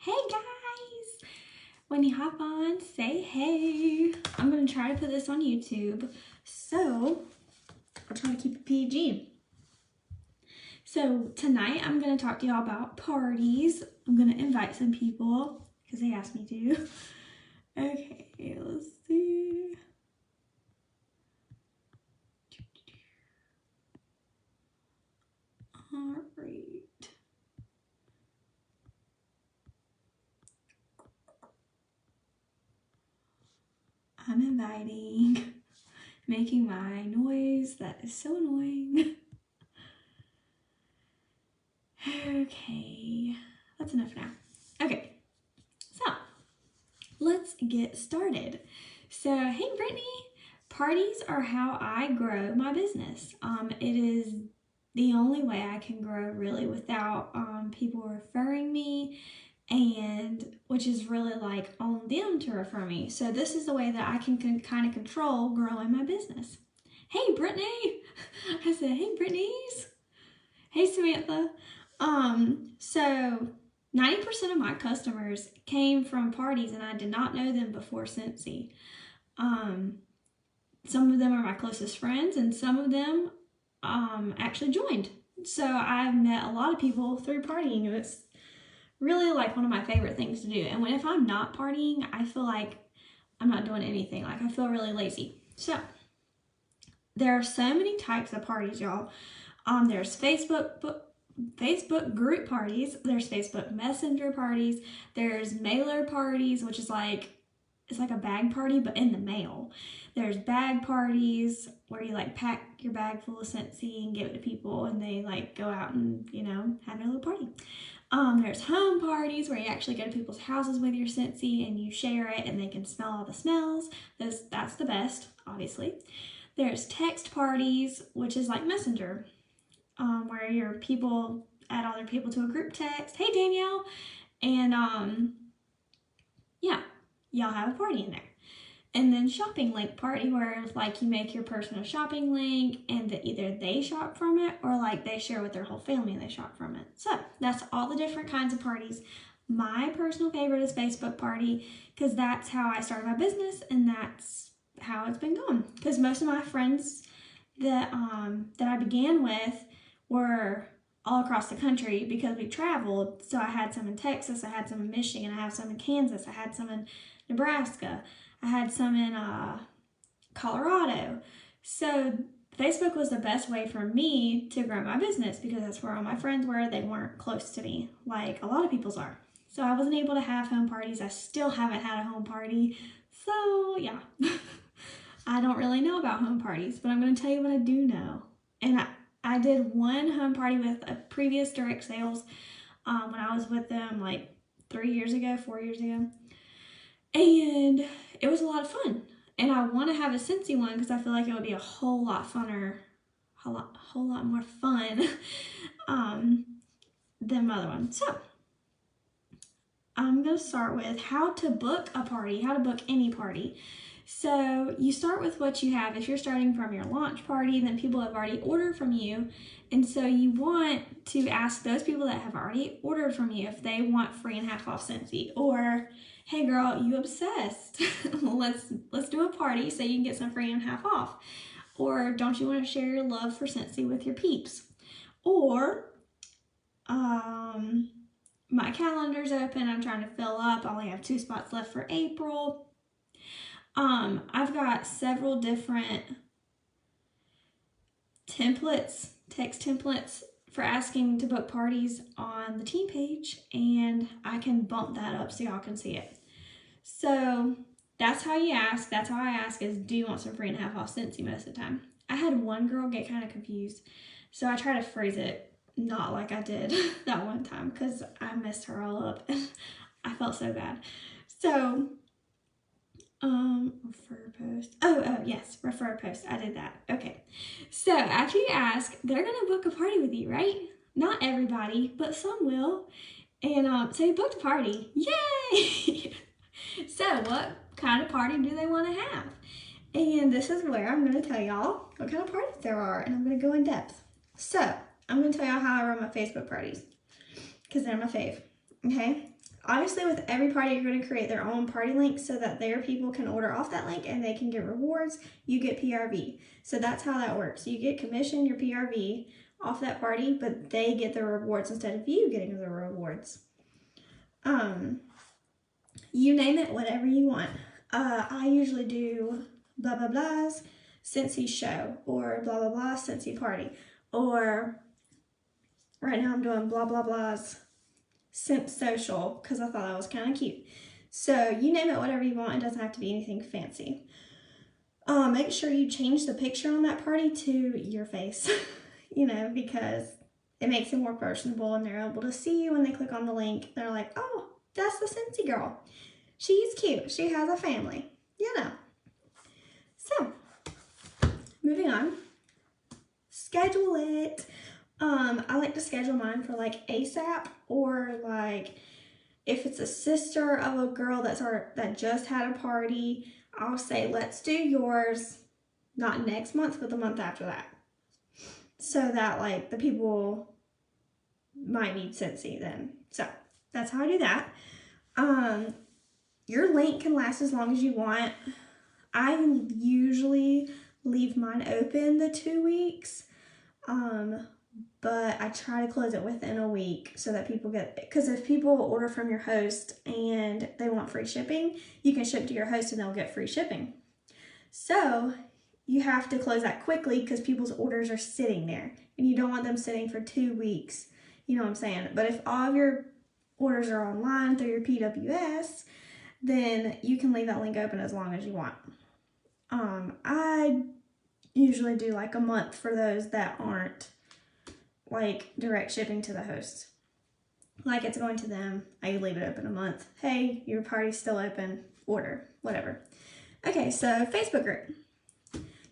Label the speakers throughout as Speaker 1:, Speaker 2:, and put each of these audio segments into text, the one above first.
Speaker 1: Hey guys! When you hop on, say hey. I'm going to try to put this on YouTube, so I'll try to keep it PG. So tonight I'm going to talk to y'all about parties. I'm going to invite some people because they asked me to. Okay, let's see. All right. I'm inviting, making my noise that is so annoying. Okay, that's enough now. Okay, so let's get started. So, hey Brittany, parties are how I grow my business. It is the only way I can grow really without people referring me, and which is really like on them to refer me. So this is the way that I can kind of control growing my business. Hey Brittany, I said, hey Brittany's. Hey Samantha. So 90% of my customers came from parties and I did not know them before Scentsy. Some of them are my closest friends and some of them actually joined. So I've met a lot of people through partying, and it's really like one of my favorite things to do. And if I'm not partying, I feel like I'm not doing anything. Like I feel really lazy. So there are so many types of parties, y'all. There's Facebook group parties, there's Facebook Messenger parties, there's mailer parties, which is like, it's like a bag party but in the mail. There's bag parties where you like pack your bag full of Scentsy and give it to people and they like go out and, you know, have their little party. There's home parties where you actually go to people's houses with your Scentsy and you share it and they can smell all the smells. That's the best, obviously. There's text parties, which is like Messenger. Where your people add other people to a group text. Hey Danielle, and yeah, y'all have a party in there. And then shopping link party, where like you make your person a shopping link and that either they shop from it or like they share with their whole family and they shop from it. So that's all the different kinds of parties. My personal favorite is Facebook party because that's how I started my business and that's how it's been going. Because most of my friends that I began with were all across the country because we traveled. So I had some in Texas, I had some in Michigan, I have some in Kansas, I had some in Nebraska, I had some in Colorado. So Facebook was the best way for me to grow my business because that's where all my friends were. They weren't close to me like a lot of people's are. So I wasn't able to have home parties. I still haven't had a home party. So yeah, I don't really know about home parties, but I'm going to tell you what I do know. And I did one home party with a previous direct sales when I was with them like 4 years ago. And it was a lot of fun. And I want to have a Scentsy one because I feel like it would be a whole lot funner, a whole lot more fun than my other one. So I'm going to start with how to book a party, how to book any party. So you start with what you have. If you're starting from your launch party, then people have already ordered from you. And so you want to ask those people that have already ordered from you if they want free and half off Scentsy. Or, hey girl, you obsessed. let's do a party so you can get some free and half off. Or don't you want to share your love for Scentsy with your peeps? Or, my calendar's open. I'm trying to fill up. I only have 2 spots left for April. I've got several different templates, text templates for asking to book parties on the team page, and I can bump that up so y'all can see it. So that's how you ask. That's how I ask is, do you want some free and half off Scentsy most of the time? I had one girl get kind of confused, so I try to phrase it not like I did that one time because I messed her all up. I felt so bad. So refer post. Oh, yes, refer post. I did that. Okay. So after you ask, they're going to book a party with you, right? Not everybody, but some will. And so you booked a party. Yay! So what kind of party do they want to have? And this is where I'm going to tell y'all what kind of parties there are, and I'm going to go in depth. So I'm going to tell y'all how I run my Facebook parties because they're my fave. Okay. Obviously, with every party, you're going to create their own party link so that their people can order off that link and they can get rewards. You get PRV. So that's how that works. You get commission, your PRV, off that party, but they get the rewards instead of you getting the rewards. You name it, whatever you want. I usually do blah blah blah's Scentsy show, or blah blah blah Scentsy party, or right now I'm doing blah blah blah's Scent social because I thought that was kind of cute. So you name it, whatever you want. It doesn't have to be anything fancy. Make sure you change the picture on that party to your face, you know, because it makes it more personable and they're able to see you when they click on the link. They're like, oh, that's the Scentsy girl. She's cute. She has a family, you know. So, moving on. Schedule it. I like to schedule mine for like ASAP, or like if it's a sister of a girl that just had a party, I'll say, let's do yours, not next month, but the month after that. So that like the people might need Scentsy then. So that's how I do that. Your link can last as long as you want. I usually leave mine open the 2 weeks. But I try to close it within a week so that people get, because if people order from your host and they want free shipping, you can ship to your host and they'll get free shipping. So you have to close that quickly because people's orders are sitting there and you don't want them sitting for 2 weeks. You know what I'm saying? But if all of your orders are online through your PWS, then you can leave that link open as long as you want. I usually do like a month for those that aren't like direct shipping to the host. Like it's going to them, I leave it open a month. Hey, your party's still open, order, whatever. Okay, so Facebook group.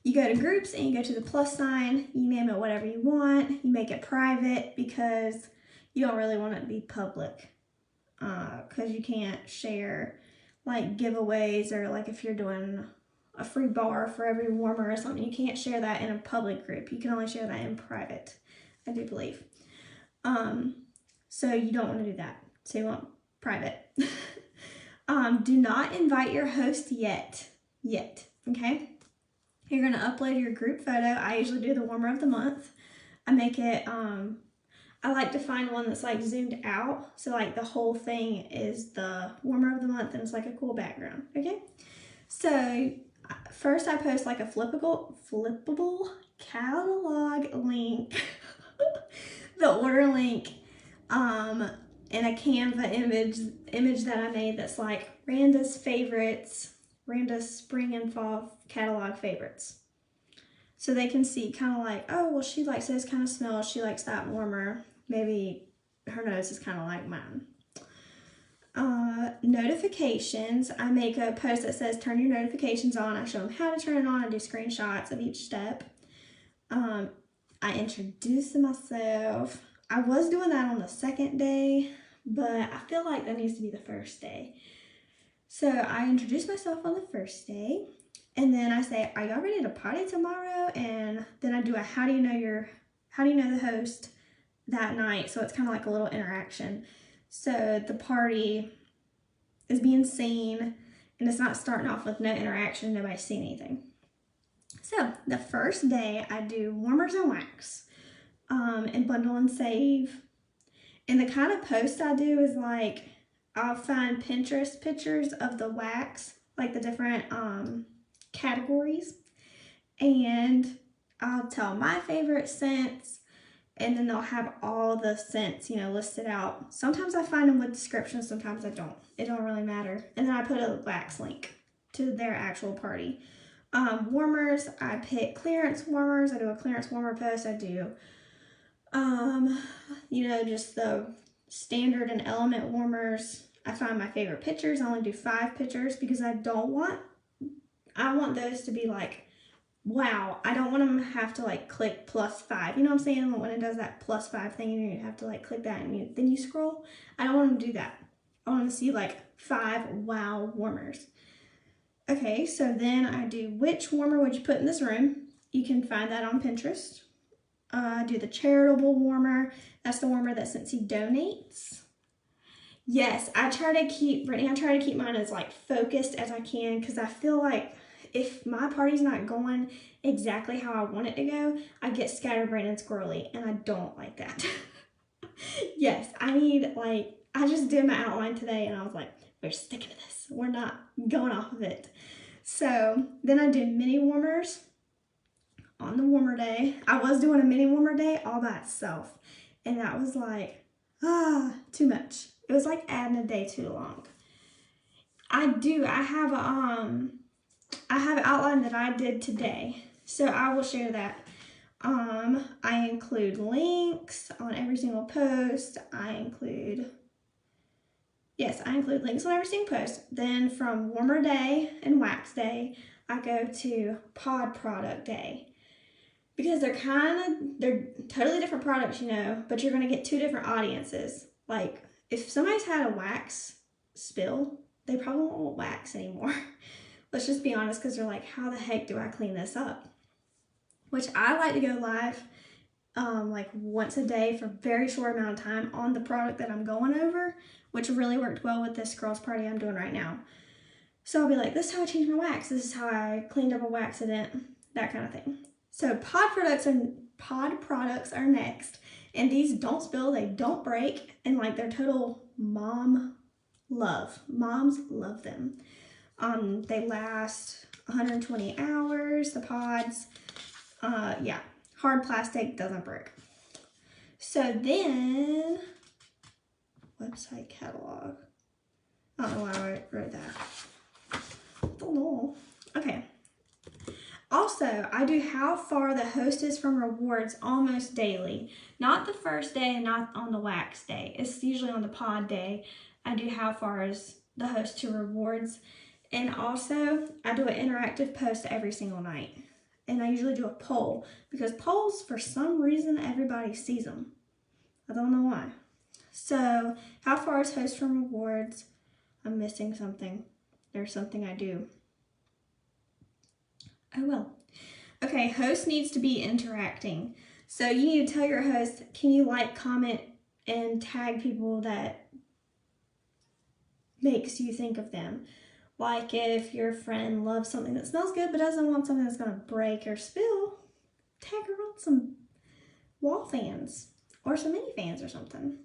Speaker 1: You go to groups and you go to the plus sign, you name it whatever you want, you make it private because you don't really want it to be public. Because you can't share like giveaways, or like if you're doing a free bar for every warmer or something, you can't share that in a public group. You can only share that in private, I do believe. So you don't want to do that. So you want private. Do not invite your host yet, okay? You're going to upload your group photo. I usually do the warmer of the month. I make it, I like to find one that's like zoomed out. So like the whole thing is the warmer of the month and it's like a cool background, okay? So first I post like a flippable catalog link, the order link, and a Canva image that I made that's like Randa's favorites, Randa's spring and fall catalog favorites. So they can see kind of like, oh, well, she likes this kind of smell. She likes that warmer. Maybe her nose is kind of like mine. Notifications. I make a post that says turn your notifications on. I show them how to turn it on. I do screenshots of each step. I introduce myself. I was doing that on the second day, but I feel like that needs to be the first day. So I introduce myself on the first day, and then I say, are y'all ready to party tomorrow? And then I do a how do you know the host that night. So it's kind of like a little interaction. So the party is being seen, and it's not starting off with no interaction, nobody's seen anything. So the first day I do warmers and wax, and bundle and save. And the kind of post I do is like, I'll find Pinterest pictures of the wax, like the different categories, and I'll tell my favorite scents, and then they'll have all the scents, you know, listed out. Sometimes I find them with descriptions, sometimes I don't. It don't really matter. And then I put a wax link to their actual party. Warmers, I pick clearance warmers. I do a clearance warmer post. I do, you know, just the standard and element warmers. I find my favorite pictures. I only do 5 pictures because I want those to be like, wow. I don't want them to have to like click +5. You know what I'm saying? When it does that +5 thing and you have to like click that and then you scroll. I don't want them to do that. I want them to see like 5 wow warmers. Okay, so then I do which warmer would you put in this room? You can find that on Pinterest. I do the charitable warmer. That's the warmer that Scentsy donates. Yes, Brittany, I try to keep mine as like focused as I can, because I feel like if my party's not going exactly how I want it to go, I get scatterbrained and squirrely, and I don't like that. Yes, I just did my outline today, and I was like, we're sticking to this. We're not going off of it. So then I did mini warmers on the warmer day. I was doing a mini warmer day all by itself, and that was like, too much. It was like adding a day too long. I have an outline that I did today, so I will share that. I include links on every single post. I include links on every single post. Then from warmer day and wax day, I go to pod product day. Because they're totally different products, but you're going to get two different audiences. Like, if somebody's had a wax spill, they probably won't wax anymore. Let's just be honest, because they're like, how the heck do I clean this up? Which I like to go live like once a day for a very short amount of time on the product that I'm going over, which really worked well with this girls' party I'm doing right now. So I'll be like, this is how I changed my wax. This is how I cleaned up a waxident, that kind of thing. So pod products are next, and these don't spill, they don't break, and like they're total mom love. Moms love them. They last 120 hours, the pods. Yeah, hard plastic, doesn't break. So then, website catalog. I don't know why I wrote that. Don't know. Okay. Also, I do how far the host is from rewards almost daily. Not the first day and not on the wax day. It's usually on the pod day. I do how far is the host to rewards. And also, I do an interactive post every single night. And I usually do a poll, because polls, for some reason, everybody sees them. I don't know why. So, how far is host from rewards? I'm missing something. There's something I do. Oh well. Okay, host needs to be interacting. So you need to tell your host, can you like, comment, and tag people that makes you think of them. Like if your friend loves something that smells good but doesn't want something that's going to break or spill, tag her on some wall fans or some mini fans or something.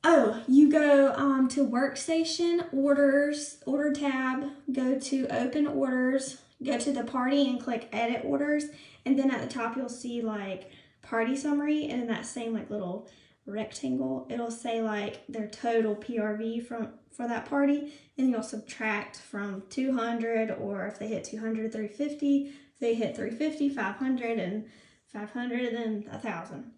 Speaker 1: Oh, you go to workstation, orders, order tab, go to open orders, go to the party and click edit orders, and then at the top you'll see like party summary, and in that same like little rectangle it'll say like their total PRV for that party, and you'll subtract from 200, or if they hit 200, 350, if they hit 350, 500, and 500, then 1,000.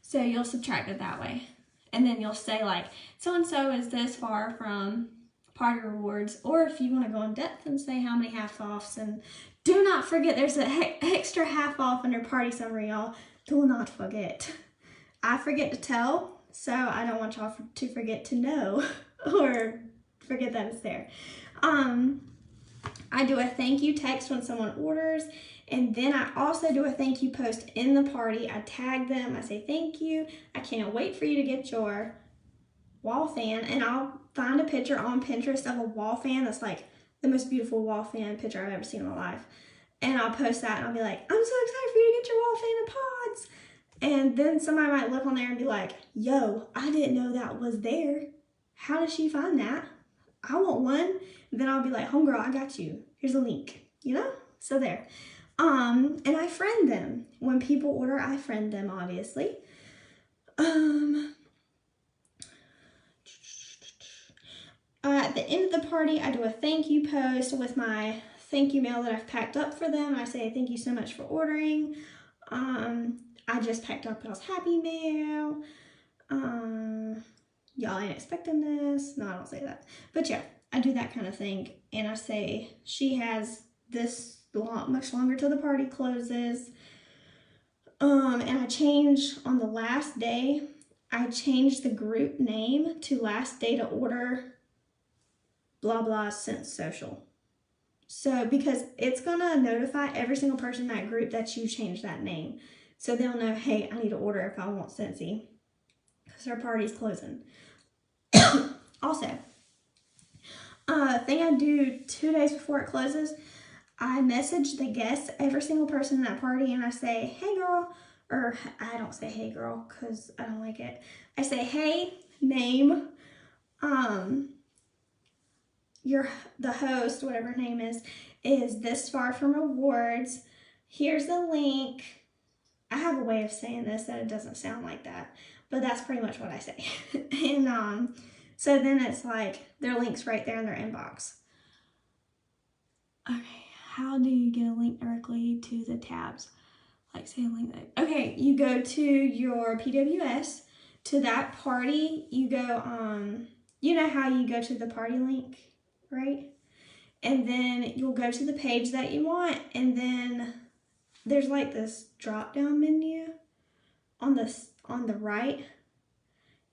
Speaker 1: So you'll subtract it that way. And then you'll say like, so-and-so is this far from party rewards. Or if you want to go in depth and say how many half-offs. And do not forget, there's an extra half-off under party summary, y'all. Do not forget. I forget to tell, so I don't want y'all to forget to know or forget that it's there. I do a thank you text when someone orders. And then I also do a thank you post in the party. I tag them. I say thank you. I can't wait for you to get your wall fan. And I'll find a picture on Pinterest of a wall fan that's like the most beautiful wall fan picture I've ever seen in my life. And I'll post that and I'll be like, I'm so excited for you to get your wall fan in pods. And then somebody might look on there and be like, yo, I didn't know that was there. How did she find that? I want one. And then I'll be like, homegirl, I got you. Here's a link, So there. And I friend them. When people order, I friend them, obviously. At the end of the party, I do a thank you post with my thank you mail that I've packed up for them. I say, thank you so much for ordering. I just packed up y'all's happy mail. Y'all ain't expecting this. No, I don't say that. But yeah, I do that kind of thing. And I say, she has this much longer till the party closes. And I change on the last day, I changed the group name to last day to order blah blah Scent Social. So because it's gonna notify every single person in that group that you changed that name. So they'll know, hey, I need to order if I want Scentsy, because our party's closing. Also, thing I do 2 days before it closes, I message the guests, every single person in that party, and I say, hey girl, or I don't say hey girl because I don't like it. I say, hey, name, the host, whatever her name is this far from awards. Here's the link. I have a way of saying this that it doesn't sound like that, but that's pretty much what I say. And so then it's like their link's right there in their inbox. Okay, how do you get a link directly to the tabs? Like say a link. Okay, you go to your PWS, to that party, you go, you know how you go to the party link, right? And then you'll go to the page that you want, and then there's like this drop down menu on the right,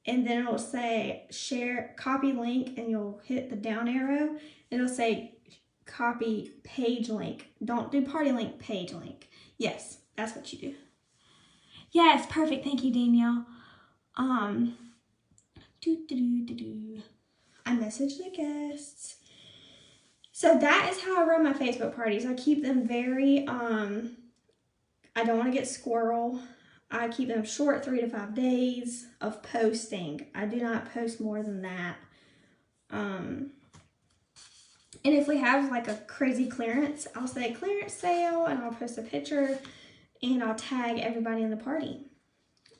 Speaker 1: and then it'll say share copy link, and you'll hit the down arrow, and it'll say copy page link. Don't do party link, page link. Yes, that's what you do. Yes, perfect. Thank you, Danielle. I message the guests. So that is how I run my Facebook parties. I keep them very, I don't want to get squirrel. I keep them short, 3 to 5 days of posting. I do not post more than that. And if we have like a crazy clearance, I'll say clearance sale, and I'll post a picture, and I'll tag everybody in the party.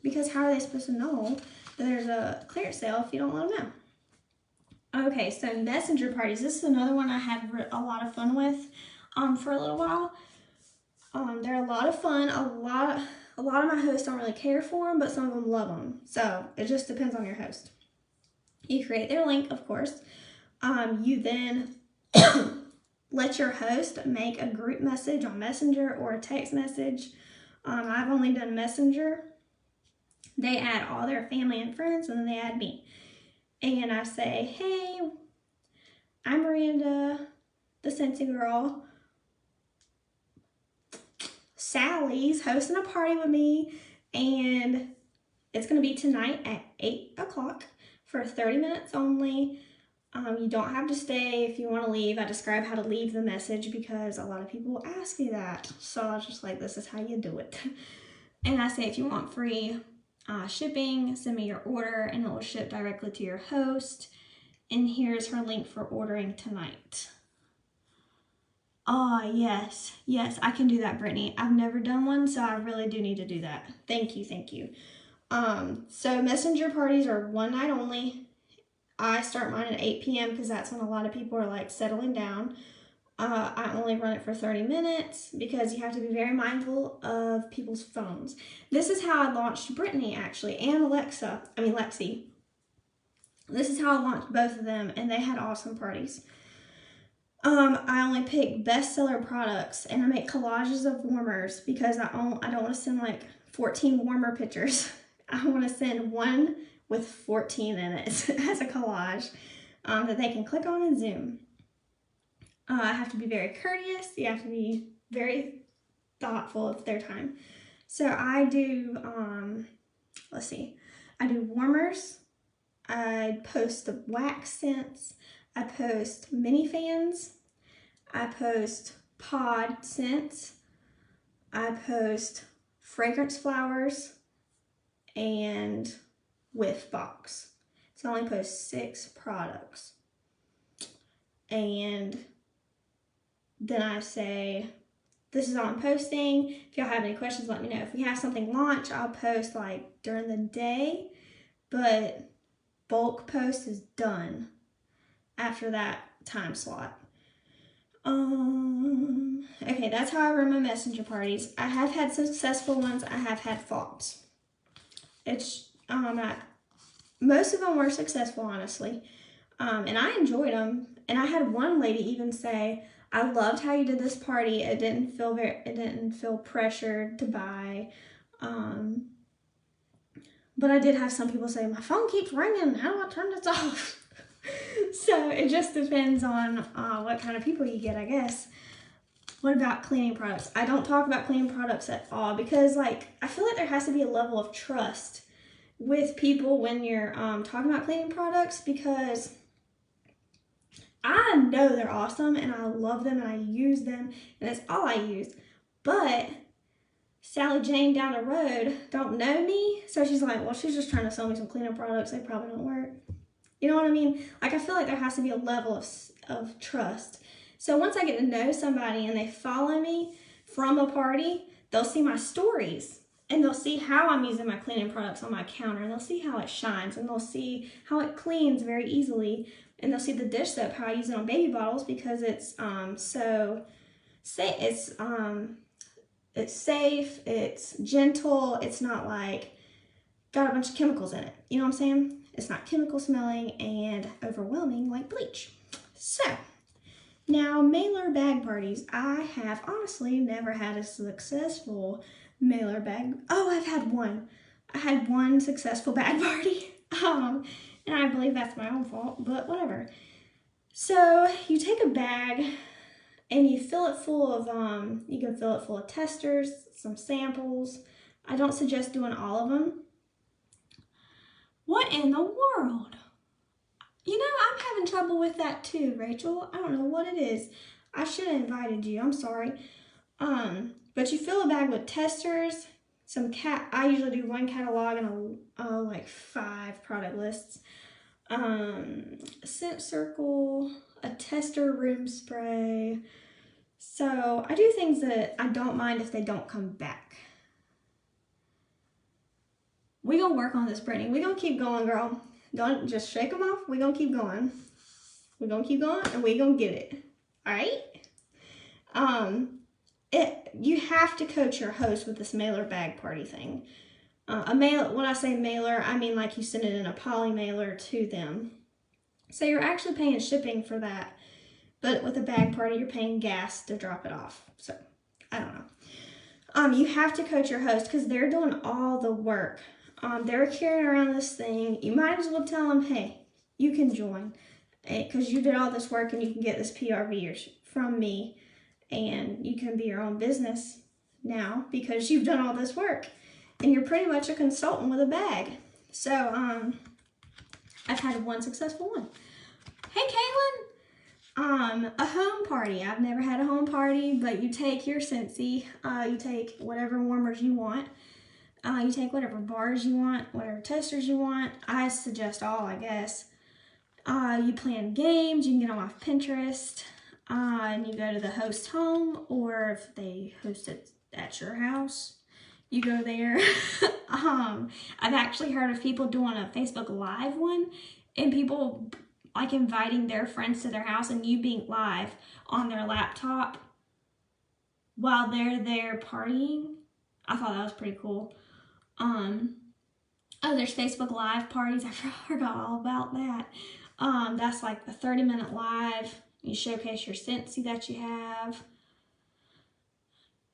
Speaker 1: Because how are they supposed to know that there's a clearance sale if you don't let them know? Okay, so messenger parties. This is another one I had a lot of fun with for a little while. They're a lot of fun. A lot of my hosts don't really care for them, but some of them love them. So it just depends on your host. You create their link, of course. You then let your host make a group message on Messenger or a text message. I've only done Messenger. They add all their family and friends, and then they add me. And I say, hey, I'm Miranda, the Scentsy girl. Sally's hosting a party with me, and it's going to be tonight at 8 o'clock for 30 minutes only. You don't have to stay if you want to leave. I describe how to leave the message because a lot of people ask me that. So I was just like, this is how you do it. And I say, if you want free shipping, send me your order and it will ship directly to your host. And here's her link for ordering tonight. Oh, yes, I can do that, Brittany. I've never done one, so I really do need to do that. Thank you. So messenger parties are one night only. I start mine at 8 p.m. because that's when a lot of people are like settling down. I only run it for 30 minutes because you have to be very mindful of people's phones. This is how I launched Brittany, actually, and Lexi. This is how I launched both of them, and they had awesome parties. I only pick bestseller products, and I make collages of warmers because I don't want to send like 14 warmer pictures. I want to send one with 14 in it as a collage that they can click on and zoom. I have to be very courteous. You have to be very thoughtful of their time. So I do, I do warmers. I post the wax scents. I post mini fans. I post pod scents. I post fragrance flowers and whiff box. So I only post 6 products. And then I say, this is all I'm posting. If y'all have any questions, let me know. If we have something launch, I'll post like during the day, but bulk post is done after that time slot. Okay, that's how I run my messenger parties. I have had successful ones. I have had flops. It's most of them were successful, honestly, and I enjoyed them. And I had one lady even say, "I loved how you did this party. It didn't feel pressured to buy." But I did have some people say, "My phone keeps ringing. How do I turn this off?" So it just depends on what kind of people you get, I guess. What about cleaning products? I don't talk about cleaning products at all because, like, I feel like there has to be a level of trust with people when you're talking about cleaning products, because I know they're awesome and I love them and I use them and that's all I use. But Sally Jane down the road don't know me, so she's like, well, she's just trying to sell me some cleaning products. They probably don't work. You know what I mean? Like, I feel like there has to be a level of trust. So once I get to know somebody and they follow me from a party, they'll see my stories and they'll see how I'm using my cleaning products on my counter, and they'll see how it shines, and they'll see how it cleans very easily, and they'll see the dish soap, how I use it on baby bottles, because it's it's safe, it's gentle, it's not like got a bunch of chemicals in it. You know what I'm saying? It's not chemical smelling and overwhelming like bleach. So now, mailer bag parties. I have honestly never had a successful mailer bag. Oh, I've had one. I had one successful bag party. And I believe that's my own fault, but whatever. So you take a bag and you fill it full of, you can fill it full of testers, some samples. I don't suggest doing all of them. What in the world? You know, I'm having trouble with that too, Rachel. I don't know what it is. I should have invited you. I'm sorry. But you fill a bag with testers, I usually do one catalog and like 5 product lists. A scent circle, a tester room spray. So I do things that I don't mind if they don't come back. We gonna work on this, Brittany. We gonna keep going, girl. Don't just shake them off. We're going to keep going. We're going to keep going and we're going to get it. All right? You have to coach your host with this mailer bag party thing. When I say mailer, I mean like you send it in a poly mailer to them. So you're actually paying shipping for that. But with a bag party, you're paying gas to drop it off. So, I don't know. You have to coach your host because they're doing all the work. They're carrying around this thing. You might as well tell them, hey, you can join because you did all this work and you can get this PRV from me and you can be your own business now because you've done all this work and you're pretty much a consultant with a bag. So, I've had one successful one. Hey, Caitlin. A home party. I've never had a home party, but you take your Scentsy, you take whatever warmers you want. You take whatever bars you want, whatever testers you want. I suggest all, I guess. You plan games, you can get them off Pinterest, and you go to the host home, or if they host it at your house, you go there. I've actually heard of people doing a Facebook Live one, and people like inviting their friends to their house and you being live on their laptop while they're there partying. I thought that was pretty cool. Oh, there's Facebook Live parties. I forgot all about that. That's like a 30-minute live. You showcase your Scentsy that you have.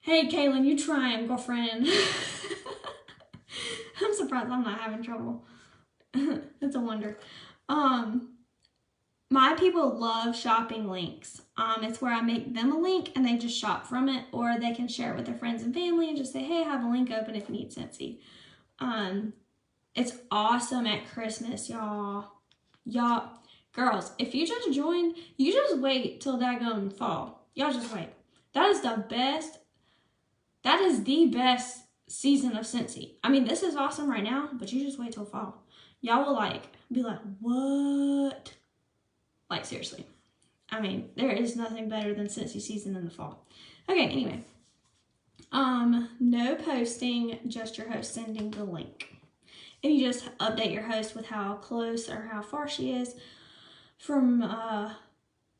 Speaker 1: Hey, Kaylin, you trying, girlfriend. I'm surprised I'm not having trouble. It's a wonder. My people love shopping links. It's where I make them a link and they just shop from it, or they can share it with their friends and family and just say, hey, I have a link open if you need Scentsy. It's awesome at Christmas, y'all. Y'all, girls, if you just joined, you just wait till daggone fall. Y'all just wait. That is the best season of Scentsy. I mean, this is awesome right now, but you just wait till fall. Y'all will be like, what? Like, seriously. I mean, there is nothing better than Scentsy season in the fall. Okay, anyway. No posting, just your host sending the link. And you just update your host with how close or how far she is from,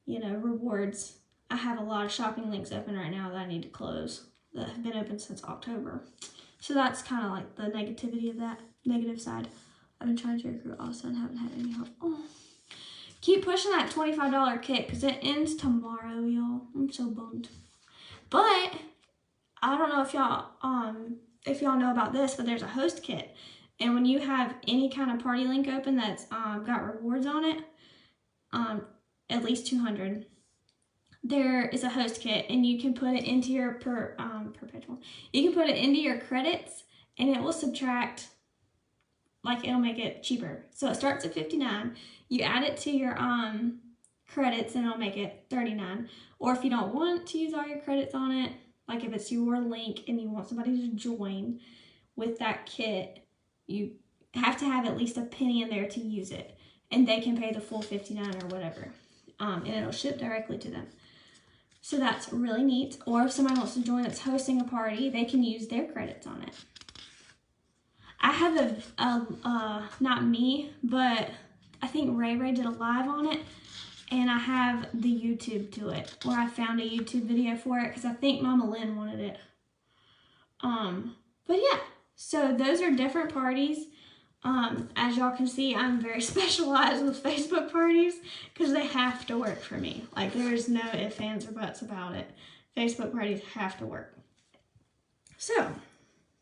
Speaker 1: rewards. I have a lot of shopping links open right now that I need to close that have been open since October. So that's kind of like the negativity of that, negative side. I've been trying to recruit also and haven't had any help. Oh. Keep pushing that $25 kit because it ends tomorrow, y'all. I'm so bummed. But I don't know if y'all know about this, but there's a host kit. And when you have any kind of party link open that's got rewards on it, at least 200, there is a host kit, and you can put it into your perpetual. You can put it into your credits, and it will subtract like it'll make it cheaper. So it starts at $59. You add it to your credits and it'll make it $39. Or if you don't want to use all your credits on it, like if it's your link and you want somebody to join with that kit, you have to have at least a penny in there to use it, and they can pay the full $59 or whatever, and it'll ship directly to them. So that's really neat. Or if somebody wants to join that's hosting a party, they can use their credits on it. I have not me, but I think Ray did a live on it, and I have the YouTube to it, where I found a YouTube video for it because I think Mama Lynn wanted it. But yeah, so those are different parties. As y'all can see, I'm very specialized with Facebook parties because they have to work for me. Like, there's no ifs, ands, or buts about it. Facebook parties have to work. So,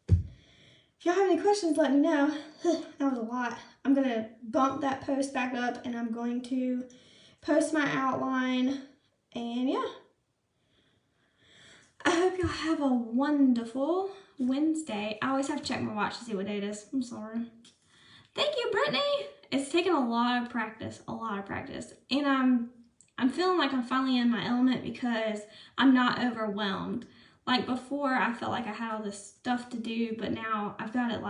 Speaker 1: if y'all have any questions, let me know. That was a lot. I'm going to bump that post back up, and I'm going to post my outline, and yeah. I hope y'all have a wonderful Wednesday. I always have to check my watch to see what day it is. I'm sorry. Thank you, Brittany. It's taken a lot of practice, and I'm feeling like I'm finally in my element because I'm not overwhelmed. Like before, I felt like I had all this stuff to do, but now I've got it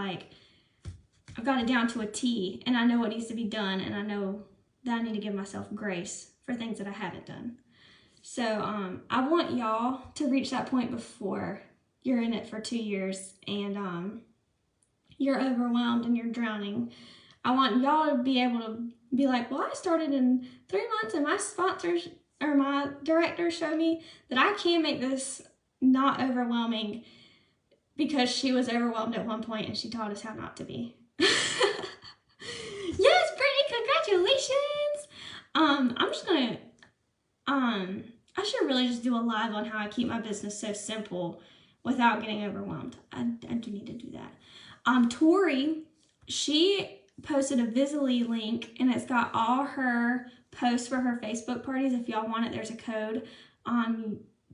Speaker 1: down to a T, and I know what needs to be done, and I know that I need to give myself grace for things that I haven't done. So I want y'all to reach that point before you're in it for 2 years and you're overwhelmed and you're drowning. I want y'all to be able to be like, well, I started in 3 months and my sponsors or my director showed me that I can make this not overwhelming because she was overwhelmed at one point and she taught us how not to be. Yes, Brittany, congratulations. I'm just gonna, I should really just do a live on how I keep my business so simple without getting overwhelmed. I do need to do that. Tori, she posted a Visily link and it's got all her posts for her Facebook parties. If y'all want it, there's a code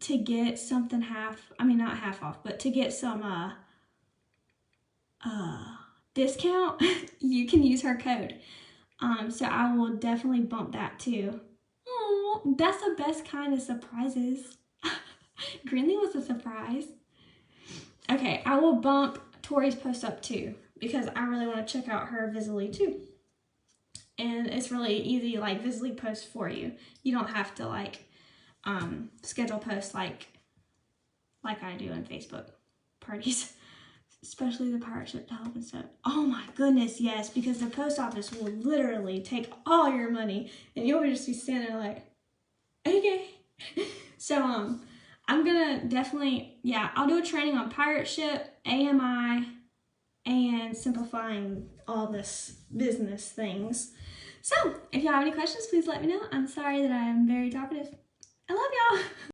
Speaker 1: to get something not half off, but to get some discount, you can use her code. So I will definitely bump that too. Oh, that's the best kind of surprises. Greenlee was a surprise. Okay, I will bump Tori's post up too because I really want to check out her Visily too. And it's really easy, like Visily posts for you. You don't have to like schedule posts like I do in Facebook parties. Especially the pirate ship to help and stuff. Oh my goodness, yes, because the post office will literally take all your money and you'll just be standing there like, okay. So I'm gonna definitely, I'll do a training on pirate ship, AMI, and simplifying all this business things. So if y'all have any questions, please let me know. I'm sorry that I am very talkative. I love y'all.